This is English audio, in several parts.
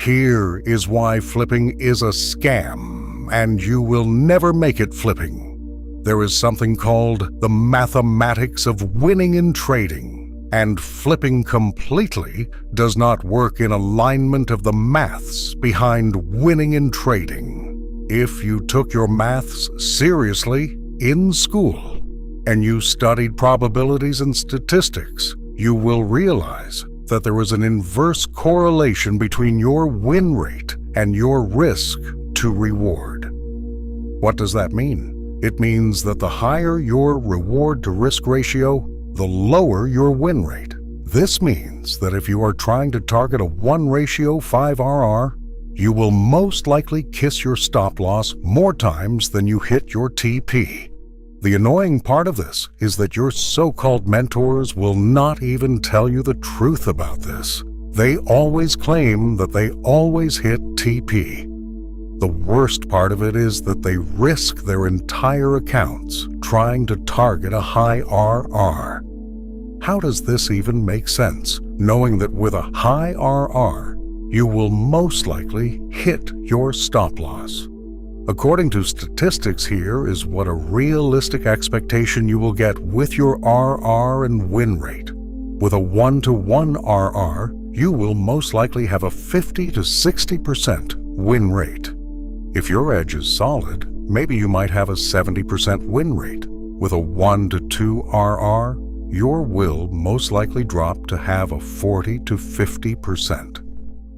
Here is why flipping is a scam, and you will never make it flipping. There is something called the mathematics of winning in trading, and flipping completely does not work in alignment of the maths behind winning in trading. If you took your maths seriously in school, and you studied probabilities and statistics, you will realize that there is an inverse correlation between your win rate and your risk to reward. What does that mean? It means that the higher your reward to risk ratio, the lower your win rate. This means that if you are trying to target a 1:5 RR, you will most likely kiss your stop loss more times than you hit your TP. The annoying part of this is that your so-called mentors will not even tell you the truth about this. They always claim that they always hit TP. The worst part of it is that they risk their entire accounts trying to target a high RR. How does this even make sense, knowing that with a high RR, you will most likely hit your stop loss? According to statistics, here is what a realistic expectation you will get with your RR and win rate. With a 1-to-1 RR, you will most likely have a 50 to 60% win rate. If your edge is solid, maybe you might have a 70% win rate. With a 1-to-2 RR, your will most likely drop to have a 40 to 50%,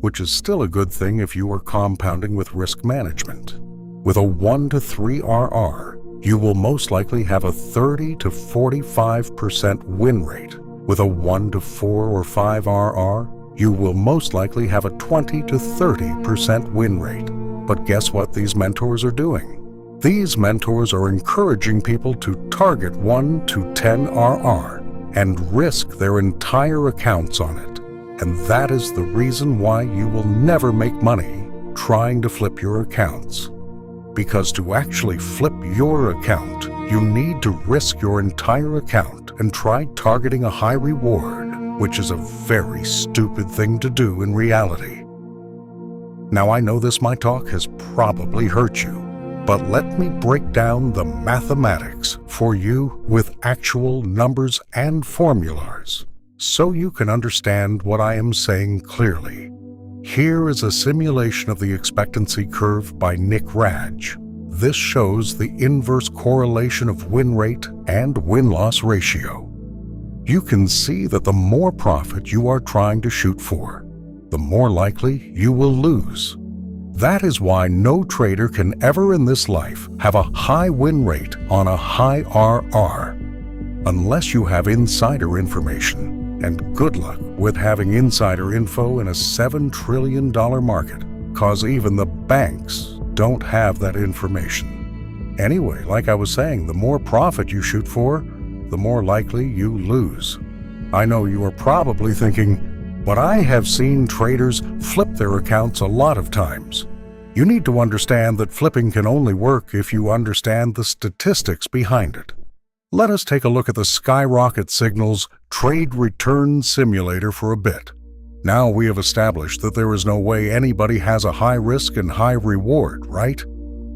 which is still a good thing if you are compounding with risk management. With a 1-to-3 RR, you will most likely have a 30 to 45% win rate. With a 1-to-4 or 5 RR, you will most likely have a 20 to 30% win rate. But guess what these mentors are doing? These mentors are encouraging people to target 1-to-10 RR and risk their entire accounts on it. And that is the reason why you will never make money trying to flip your accounts. Because to actually flip your account, you need to risk your entire account and try targeting a high reward, which is a very stupid thing to do in reality. Now I know my talk has probably hurt you, but let me break down the mathematics for you with actual numbers and formulas, so you can understand what I am saying clearly. Here is a simulation of the expectancy curve by Nick Raj. This shows the inverse correlation of win rate and win-loss ratio. You can see that the more profit you are trying to shoot for, the more likely you will lose. That is why no trader can ever in this life have a high win rate on a high RR, unless you have insider information. And good luck with having insider info in a $7 trillion market, cause even the banks don't have that information. Anyway, like I was saying, the more profit you shoot for, the more likely you lose. I know you are probably thinking, but I have seen traders flip their accounts a lot of times. You need to understand that flipping can only work if you understand the statistics behind it. Let us take a look at the Skyrocket Signals Trade Return Simulator for a bit. Now we have established that there is no way anybody has a high risk and high reward, right?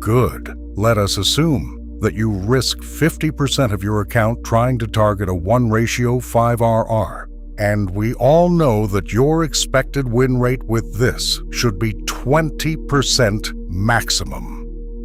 Good. Let us assume that you risk 50% of your account trying to target a 1:5 RR. And we all know that your expected win rate with this should be 20% maximum.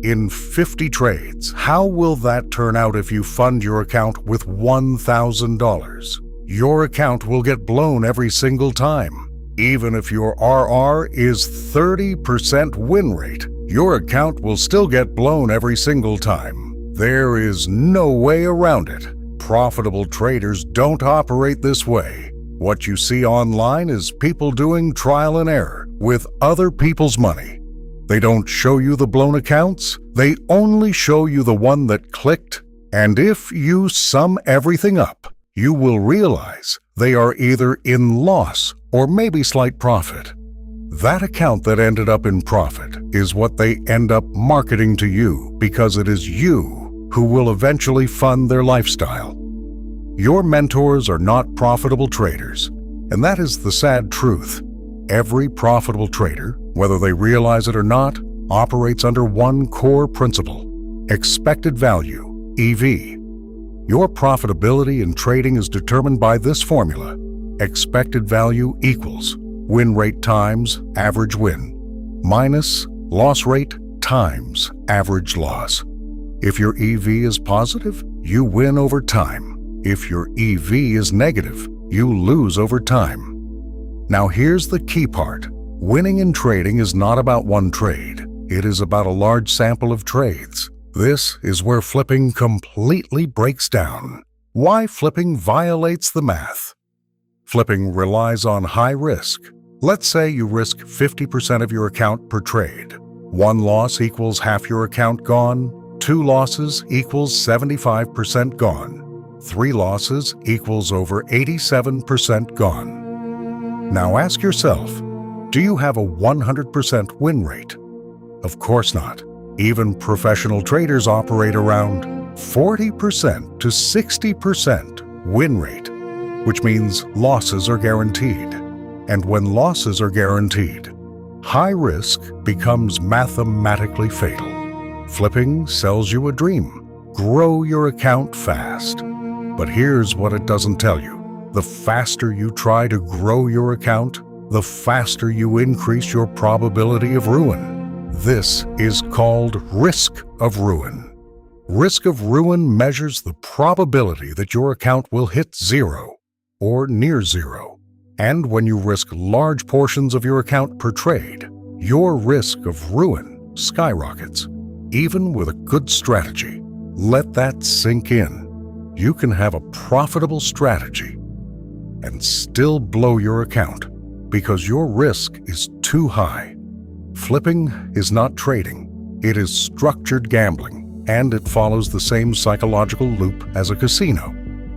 In 50 trades, how will that turn out if you fund your account with $1,000? Your account will get blown every single time. Even if your RR is 30% win rate, your account will still get blown every single time. There is no way around it. Profitable traders don't operate this way. What you see online is people doing trial and error with other people's money. They don't show you the blown accounts, they only show you the one that clicked, and if you sum everything up, you will realize they are either in loss or maybe slight profit. That account that ended up in profit is what they end up marketing to you because it is you who will eventually fund their lifestyle. Your mentors are not profitable traders, and that is the sad truth. Every profitable trader, whether they realize it or not, operates under one core principle: expected value, EV. Your profitability in trading is determined by this formula: expected value equals win rate times average win minus loss rate times average loss. If your EV is positive, you win over time. If your EV is negative, you lose over time. Now here's the key part. Winning in trading is not about one trade. It is about a large sample of trades. This is where flipping completely breaks down. Why flipping violates the math. Flipping relies on high risk. Let's say you risk 50% of your account per trade. One loss equals half your account gone. Two losses equals 75% gone. Three losses equals over 87% gone. Now ask yourself, do you have a 100% win rate? Of course not. Even professional traders operate around 40% to 60% win rate, which means losses are guaranteed. And when losses are guaranteed, high risk becomes mathematically fatal. Flipping sells you a dream. Grow your account fast. But here's what it doesn't tell you. The faster you try to grow your account, the faster you increase your probability of ruin. This is called risk of ruin. Risk of ruin measures the probability that your account will hit zero or near zero. And when you risk large portions of your account per trade, your risk of ruin skyrockets. Even with a good strategy, let that sink in. You can have a profitable strategy and still blow your account because your risk is too high. Flipping is not trading. It is structured gambling, and it follows the same psychological loop as a casino.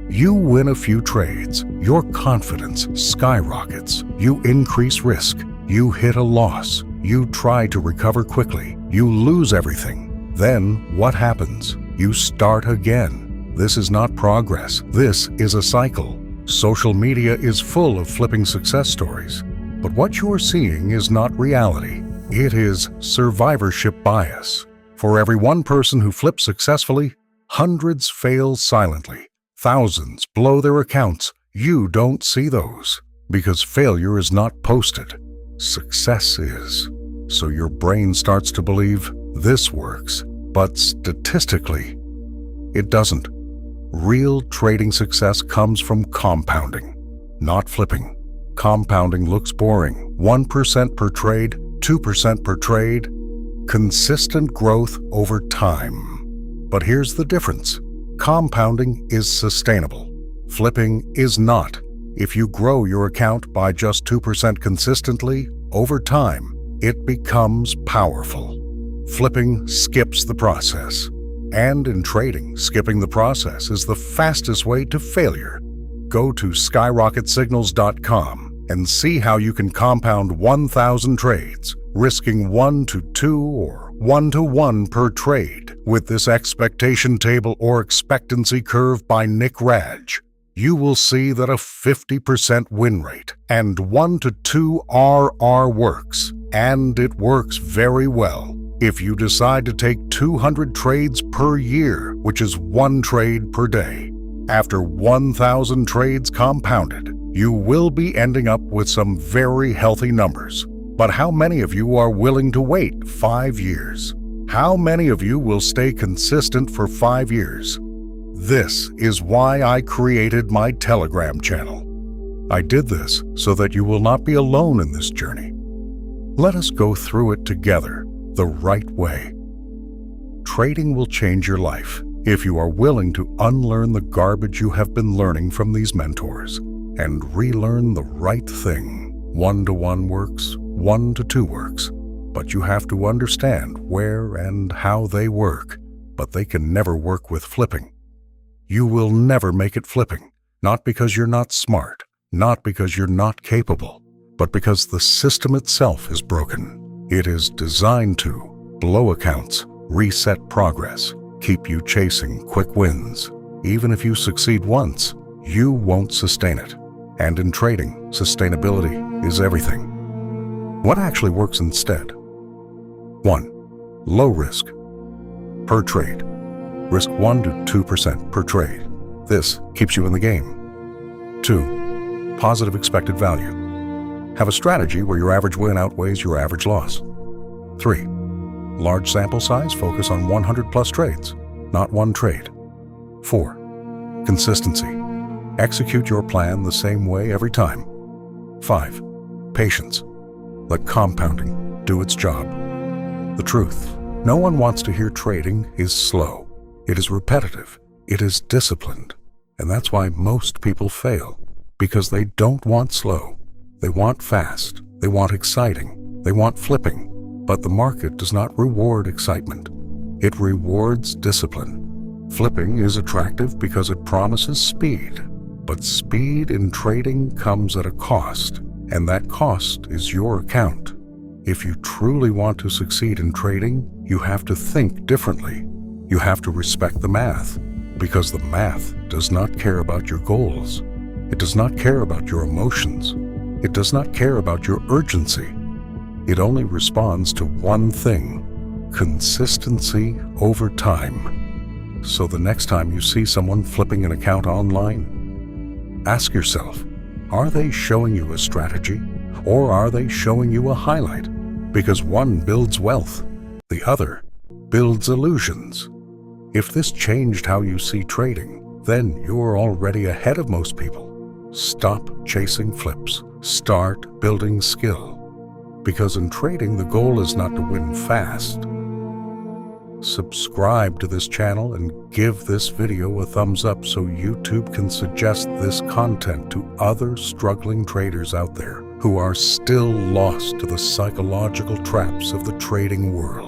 You win a few trades, your confidence skyrockets. You increase risk. You hit a loss. You try to recover quickly. You lose everything. Then what happens? You start again. This is not progress. This is a cycle. Social media is full of flipping success stories. But what you're seeing is not reality. It is survivorship bias. For every one person who flips successfully, hundreds fail silently. Thousands blow their accounts. You don't see those because failure is not posted. Success is. So your brain starts to believe this works, but statistically, it doesn't. Real trading success comes from compounding, not flipping. Compounding looks boring. 1% per trade, 2% per trade, consistent growth over time. But here's the difference. Compounding is sustainable. Flipping is not. If you grow your account by just 2% consistently, over time, it becomes powerful. Flipping skips the process. And in trading, skipping the process is the fastest way to failure. Go to skyrocketsignals.com and see how you can compound 1,000 trades, risking 1 to 2 or 1 to 1 per trade with this expectation table or expectancy curve by Nick Raj. You will see that a 50% win rate and 1 to 2 RR works, and it works very well. If you decide to take 200 trades per year, which is 1 trade per day, after 1,000 trades compounded, you will be ending up with some very healthy numbers. But how many of you are willing to wait 5 years? How many of you will stay consistent for 5 years? This is why I created my Telegram channel. I did this so that you will not be alone in this journey. Let us go through it together the right way. Trading will change your life if you are willing to unlearn the garbage you have been learning from these mentors and relearn the right thing. 1 to 1 works, 1 to 2 works, but you have to understand where and how they work, but they can never work with flipping. You will never make it flipping, not because you're not smart, not because you're not capable, but because the system itself is broken. It is designed to blow accounts, reset progress, keep you chasing quick wins. Even if you succeed once, you won't sustain it. And in trading, sustainability is everything. What actually works instead? 1. Low risk. Per trade. Risk 1 to 2% per trade. This keeps you in the game. 2. Positive expected value. Have a strategy where your average win outweighs your average loss. 3. Large sample size, focus on 100 plus trades, not one trade. 4. Consistency. Execute your plan the same way every time. 5. Patience. Let compounding do its job. The truth: no one wants to hear trading is slow. It is repetitive. It is disciplined. And that's why most people fail. Because they don't want slow. They want fast. They want exciting. They want flipping. But the market does not reward excitement. It rewards discipline. Flipping is attractive because it promises speed. But speed in trading comes at a cost, and that cost is your account. If you truly want to succeed in trading, you have to think differently. You have to respect the math, because the math does not care about your goals. It does not care about your emotions. It does not care about your urgency. It only responds to one thing: consistency over time. So the next time you see someone flipping an account online, ask yourself, are they showing you a strategy, or are they showing you a highlight? Because one builds wealth, the other builds illusions. If this changed how you see trading, then you're already ahead of most people. Stop chasing flips. Start building skill. Because in trading, the goal is not to win fast. Subscribe to this channel and give this video a thumbs up so YouTube can suggest this content to other struggling traders out there who are still lost to the psychological traps of the trading world.